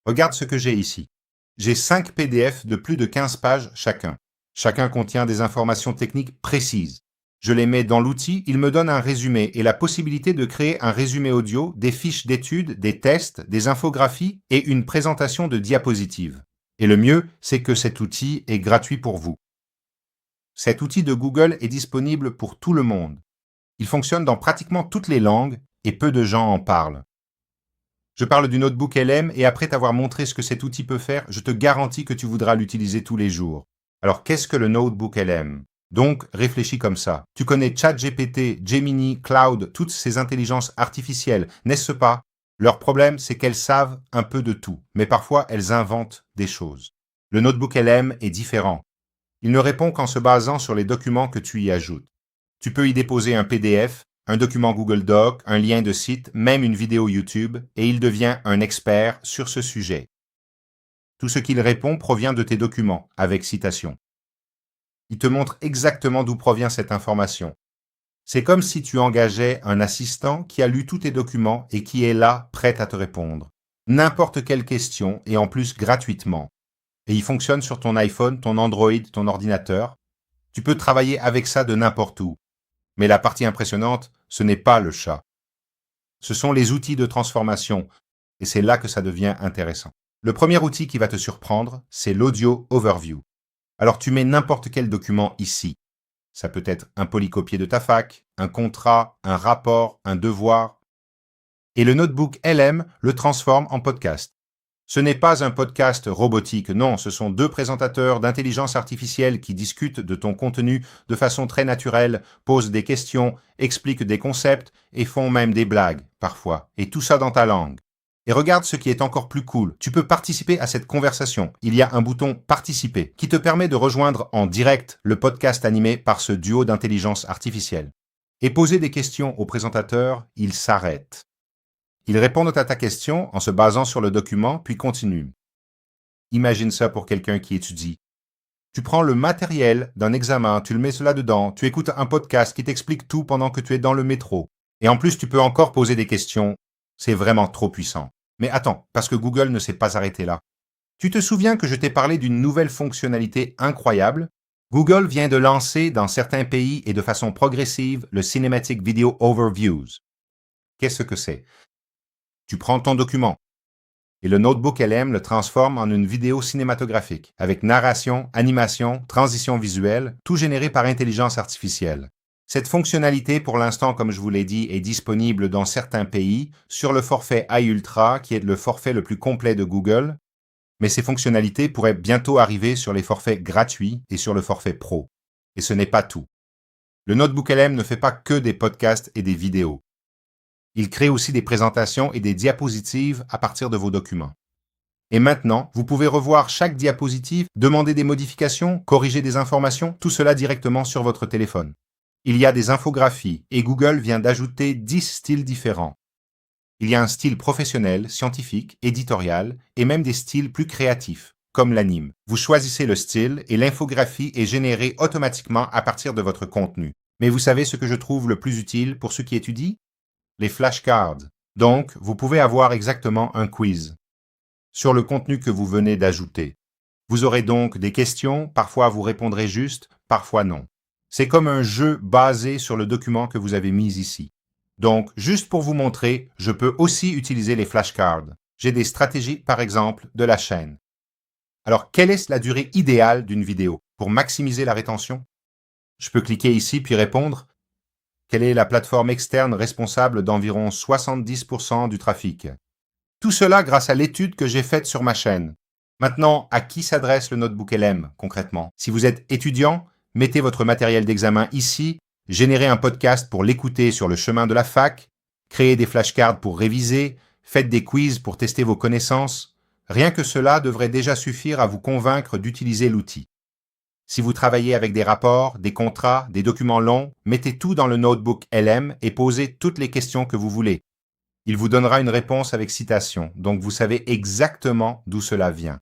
Regarde ce que j'ai ici. J'ai 5 PDF de plus de 15 pages chacun. Chacun contient des informations techniques précises. Je les mets dans l'outil, il me donne un résumé et la possibilité de créer un résumé audio, des fiches d'études, des tests, des infographies et une présentation de diapositives. Et le mieux, c'est que cet outil est gratuit pour vous. Cet outil de Google est disponible pour tout le monde. Il fonctionne dans pratiquement toutes les langues et peu de gens en parlent. Je parle du Notebook LM et après t'avoir montré ce que cet outil peut faire, je te garantis que tu voudras l'utiliser tous les jours. Alors qu'est-ce que le Notebook LM ? Donc, réfléchis comme ça. Tu connais ChatGPT, Gemini, Cloud, toutes ces intelligences artificielles, n'est-ce pas ? Leur problème, c'est qu'elles savent un peu de tout, mais parfois elles inventent des choses. Le Notebook LM est différent. Il ne répond qu'en se basant sur les documents que tu y ajoutes. Tu peux y déposer un PDF, un document Google Doc, un lien de site, même une vidéo YouTube, et il devient un expert sur ce sujet. Tout ce qu'il répond provient de tes documents, avec citation. Il te montre exactement d'où provient cette information. C'est comme si tu engageais un assistant qui a lu tous tes documents et qui est là, prêt à te répondre. N'importe quelle question, et en plus gratuitement. Et il fonctionne sur ton iPhone, ton Android, ton ordinateur. Tu peux travailler avec ça de n'importe où. Mais la partie impressionnante, ce n'est pas le chat. Ce sont les outils de transformation, et c'est là que ça devient intéressant. Le premier outil qui va te surprendre, c'est l'Audio Overview. Alors tu mets n'importe quel document ici. Ça peut être un polycopié de ta fac, un contrat, un rapport, un devoir. Et le Notebook LM le transforme en podcast. Ce n'est pas un podcast robotique, non, ce sont 2 présentateurs d'intelligence artificielle qui discutent de ton contenu de façon très naturelle, posent des questions, expliquent des concepts et font même des blagues, parfois, et tout ça dans ta langue. Et regarde ce qui est encore plus cool, tu peux participer à cette conversation. Il y a un bouton « Participer » qui te permet de rejoindre en direct le podcast animé par ce duo d'intelligence artificielle. Et poser des questions au présentateur, il s'arrête. Ils répondent à ta question en se basant sur le document, puis continuent. Imagine ça pour quelqu'un qui étudie. Tu prends le matériel d'un examen, tu le mets cela dedans, tu écoutes un podcast qui t'explique tout pendant que tu es dans le métro. Et en plus, tu peux encore poser des questions. C'est vraiment trop puissant. Mais attends, parce que Google ne s'est pas arrêté là. Tu te souviens que je t'ai parlé d'une nouvelle fonctionnalité incroyable ? Google vient de lancer dans certains pays et de façon progressive le Cinematic Video Overviews. Qu'est-ce que c'est ? Tu prends ton document et le Notebook LM le transforme en une vidéo cinématographique avec narration, animation, transition visuelle, tout généré par intelligence artificielle. Cette fonctionnalité, pour l'instant, comme je vous l'ai dit, est disponible dans certains pays sur le forfait iUltra, qui est le forfait le plus complet de Google, mais ces fonctionnalités pourraient bientôt arriver sur les forfaits gratuits et sur le forfait Pro. Et ce n'est pas tout. Le Notebook LM ne fait pas que des podcasts et des vidéos. Il crée aussi des présentations et des diapositives à partir de vos documents. Et maintenant, vous pouvez revoir chaque diapositive, demander des modifications, corriger des informations, tout cela directement sur votre téléphone. Il y a des infographies et Google vient d'ajouter 10 styles différents. Il y a un style professionnel, scientifique, éditorial et même des styles plus créatifs, comme l'anime. Vous choisissez le style et l'infographie est générée automatiquement à partir de votre contenu. Mais vous savez ce que je trouve le plus utile pour ceux qui étudient ? Les flashcards. Donc, vous pouvez avoir exactement un quiz sur le contenu que vous venez d'ajouter. Vous aurez donc des questions, parfois vous répondrez juste, parfois non. C'est comme un jeu basé sur le document que vous avez mis ici. Donc, juste pour vous montrer, je peux aussi utiliser les flashcards. J'ai des stratégies, par exemple, de la chaîne. Alors, quelle est la durée idéale d'une vidéo pour maximiser la rétention ? Je peux cliquer ici puis répondre. Quelle est la plateforme externe responsable d'environ 70% du trafic ? Tout cela grâce à l'étude que j'ai faite sur ma chaîne. Maintenant, à qui s'adresse le Notebook LM concrètement ? Si vous êtes étudiant, mettez votre matériel d'examen ici, générez un podcast pour l'écouter sur le chemin de la fac, créez des flashcards pour réviser, faites des quiz pour tester vos connaissances. Rien que cela devrait déjà suffire à vous convaincre d'utiliser l'outil. Si vous travaillez avec des rapports, des contrats, des documents longs, mettez tout dans le Notebook LM et posez toutes les questions que vous voulez. Il vous donnera une réponse avec citation, donc vous savez exactement d'où cela vient.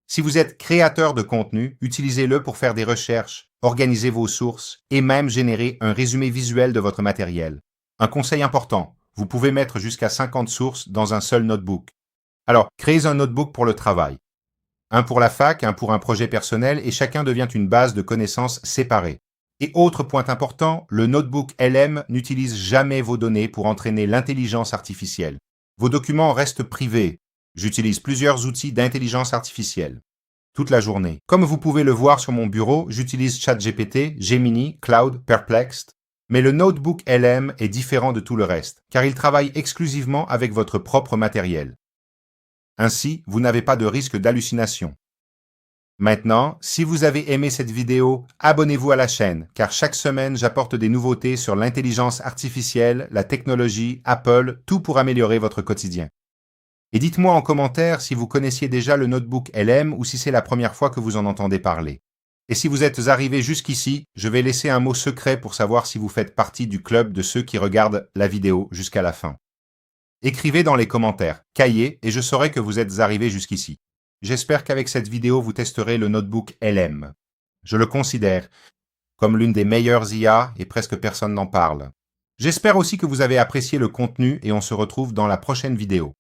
Si vous êtes créateur de contenu, utilisez-le pour faire des recherches, organiser vos sources et même générer un résumé visuel de votre matériel. Un conseil important, vous pouvez mettre jusqu'à 50 sources dans un seul notebook. Alors, créez un notebook pour le travail. Un pour la fac, un pour un projet personnel, et chacun devient une base de connaissances séparée. Et autre point important, le notebook LM n'utilise jamais vos données pour entraîner l'intelligence artificielle. Vos documents restent privés. J'utilise plusieurs outils d'intelligence artificielle toute la journée. Comme vous pouvez le voir sur mon bureau, j'utilise ChatGPT, Gemini, Cloud, Perplexed. Mais le notebook LM est différent de tout le reste, car il travaille exclusivement avec votre propre matériel. Ainsi, vous n'avez pas de risque d'hallucination. Maintenant, si vous avez aimé cette vidéo, abonnez-vous à la chaîne, car chaque semaine j'apporte des nouveautés sur l'intelligence artificielle, la technologie, Apple, tout pour améliorer votre quotidien. Et dites-moi en commentaire si vous connaissiez déjà le notebook LM ou si c'est la première fois que vous en entendez parler. Et si vous êtes arrivé jusqu'ici, je vais laisser un mot secret pour savoir si vous faites partie du club de ceux qui regardent la vidéo jusqu'à la fin. Écrivez dans les commentaires « Cahier » et je saurai que vous êtes arrivé jusqu'ici. J'espère qu'avec cette vidéo, vous testerez le notebook LM. Je le considère comme l'une des meilleures IA et presque personne n'en parle. J'espère aussi que vous avez apprécié le contenu et on se retrouve dans la prochaine vidéo.